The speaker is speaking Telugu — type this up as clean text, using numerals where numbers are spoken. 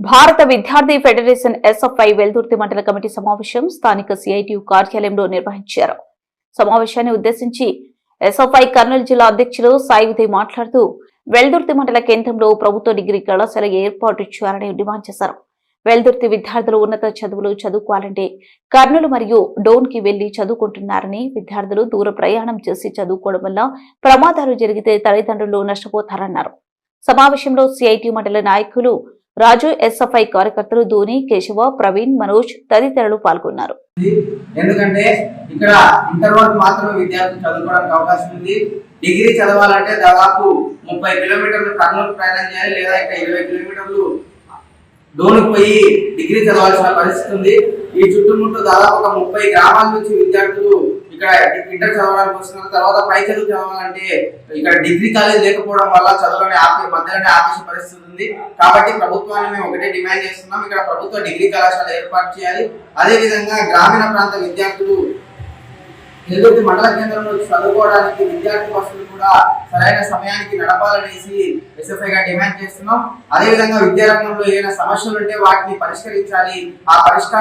భారత విద్యార్థి ఫెడరేషన్ ఎస్ఎఫ్ఐ వెల్దుర్తి మండల కమిటీ సమావేశం స్థానిక సిఐటియు కార్యాలయంలో నిర్వహించారు. సమావేశాన్ని ఉద్దేశించి ఎస్ఎఫ్ఐ కర్నూలు జిల్లా అధ్యక్షులు సాయి ఉదయ్ మాట్లాడుతూ వెల్దుర్తి మండల కేంద్రంలో ప్రభుత్వ డిగ్రీ కళాశాల ఏర్పాటు చేయాలని డిమాండ్ చేశారు. వెల్దుర్తి విద్యార్థులు ఉన్నత చదువులు చదువుకోవాలంటే కర్నూలు మరియు డోన్ కి వెళ్లి చదువుకుంటున్నారని, విద్యార్థులు దూర ప్రయాణం చేసి చదువుకోవడం వల్ల ప్రమాదాలు జరిగితే తల్లిదండ్రులు నష్టపోతారన్నారు. సమావేశంలో సిఐటియు మండల నాయకులు రాజు, ఎస్ఎఫ్ఐ కార్యకర్తలు ధోని, కేశవ, ప్రవీణ్, మనోజ్ తదితరులు పాల్గొన్నారు. ఎందుకంటే ఇక్కడ ఇంటర్ వరకు మాత్రమే విద్యార్థులు చదువుకోవడానికి అవకాశం ఉంది. డిగ్రీ చదవాలంటే దాదాపు 30 కిలోమీటర్లు కర్నూలు ప్రయాణం చేయాలి, లేదా ఇక్కడ 20 కిలోమీటర్లు డోన్ పోయి డిగ్రీ చదవాల్సిన పరిస్థితి ఉంది. ఈ చుట్టుముట్టు దాదాపు ఒక 30 గ్రామాల నుంచి విద్యార్థులు ఇక్కడ ఇంటర్ చదవడానికి వస్తున్నారు. తర్వాత పై చదువు చదవాలంటే ఇక్కడ డిగ్రీ కాలేజ్ లేకపోవడం వల్ల చదువులని మధ్యలోనే ఆపేసే పరిస్థితి ఉంది. కాబట్టి ప్రభుత్వాన్ని మేము ఒకటే డిమాండ్ చేస్తున్నాం, ఇక్కడ ప్రభుత్వ డిగ్రీ కళాశాల ఏర్పాటు చేయాలి. అదే విధంగా గ్రామీణ ప్రాంత విద్యార్థులు వెల్దుర్తి మండల కేంద్రంలో చదువుకోవడానికి విద్యార్థి బస్సులు కూడా సరైన సమయానికి నడపాలనేసి ఎస్ఎఫ్ఐగా డిమాండ్ చేస్తున్నాం. అదేవిధంగా విద్యారంగంలో ఏదైనా సమస్యలు ఉంటే వాటిని పరిష్కరించాలి. ఆ పరిష్కారం